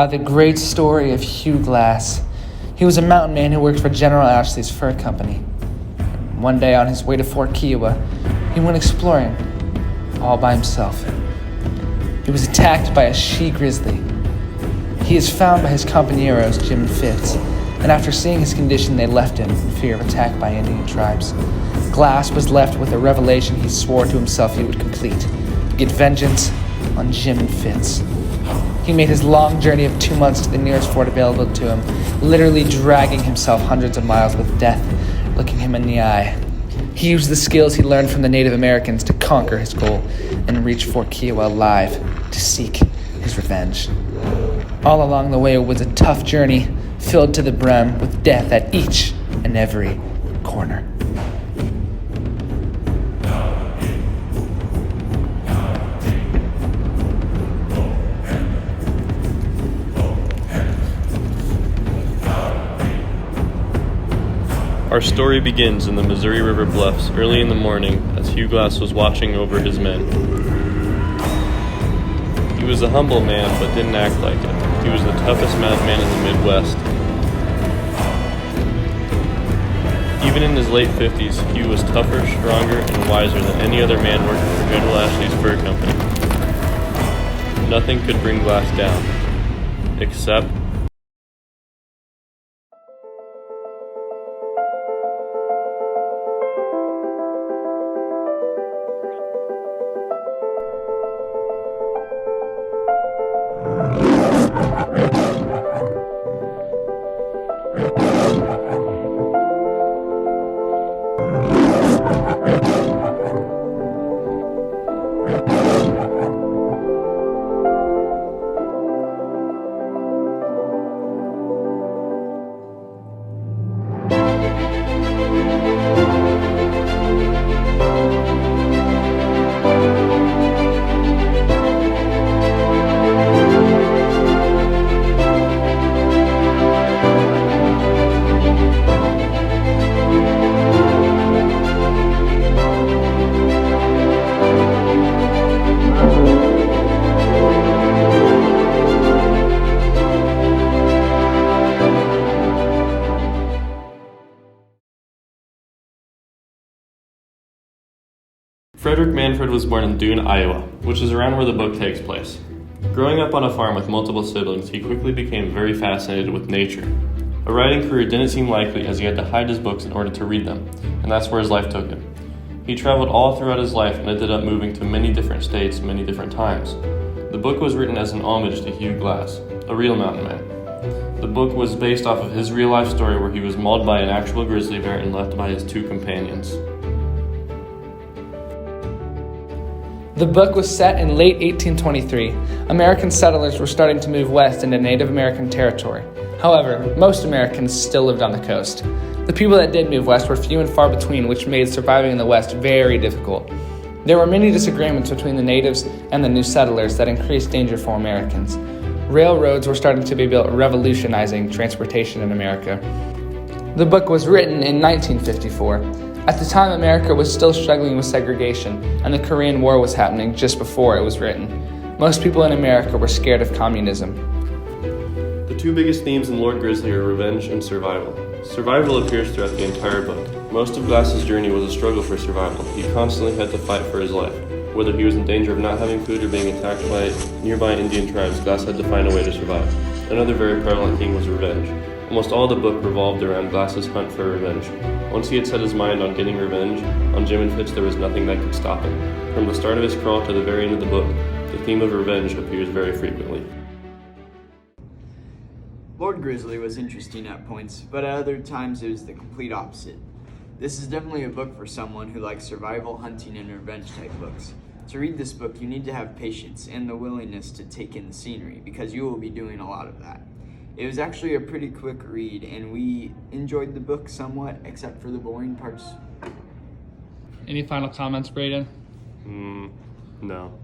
The great story of Hugh Glass. He was a mountain man who worked for General Ashley's fur company. One day on his way to Fort Kiowa, he went exploring, all by himself. He was attacked by a she-grizzly. He is found by his compañeros, Jim and Fitz, and after seeing his condition, they left him in fear of attack by Indian tribes. Glass was left with a revelation he swore to himself he would complete: to get vengeance on Jim and Fitz. He made his long journey of 2 months to the nearest fort available to him, literally dragging himself hundreds of miles with death looking him in the eye. He used the skills he learned from the Native Americans to conquer his goal and reach Fort Kiowa alive to seek his revenge. All along the way was a tough journey, filled to the brim with death at each and every corner. Our story begins in the Missouri River Bluffs early in the morning as Hugh Glass was watching over his men. He was a humble man but didn't act like it. He was the toughest madman in the Midwest. Even in his late 50s, Hugh was tougher, stronger, and wiser than any other man working for General Ashley's fur company. Nothing could bring Glass down, except Frederick Manfred was born in Dune, Iowa, which is around where the book takes place. Growing up on a farm with multiple siblings, he quickly became very fascinated with nature. A writing career didn't seem likely as he had to hide his books in order to read them, and that's where his life took him. He traveled all throughout his life and ended up moving to many different states many different times. The book was written as an homage to Hugh Glass, a real mountain man. The book was based off of his real-life story where he was mauled by an actual grizzly bear and left by his two companions. The book was set in late 1823. American settlers were starting to move west into Native American territory. However, most Americans still lived on the coast. The people that did move west were few and far between, which made surviving in the West very difficult. There were many disagreements between the natives and the new settlers that increased danger for Americans. Railroads were starting to be built, revolutionizing transportation in America. The book was written in 1954. At the time, America was still struggling with segregation, and the Korean War was happening just before it was written. Most people in America were scared of communism. The two biggest themes in Lord Grizzly are revenge and survival. Survival appears throughout the entire book. Most of Glass's journey was a struggle for survival. He constantly had to fight for his life. Whether he was in danger of not having food or being attacked by nearby Indian tribes, Glass had to find a way to survive. Another very prevalent theme was revenge. Almost all the book revolved around Glass's hunt for revenge. Once he had set his mind on getting revenge on Jim and Fitz, there was nothing that could stop him. From the start of his crawl to the very end of the book, the theme of revenge appears very frequently. Lord Grizzly was interesting at points, but at other times it was the complete opposite. This is definitely a book for someone who likes survival, hunting, and revenge type books. To read this book, you need to have patience and the willingness to take in the scenery, because you will be doing a lot of that. It was actually a pretty quick read, and we enjoyed the book somewhat, except for the boring parts. Any final comments, Braydon? No.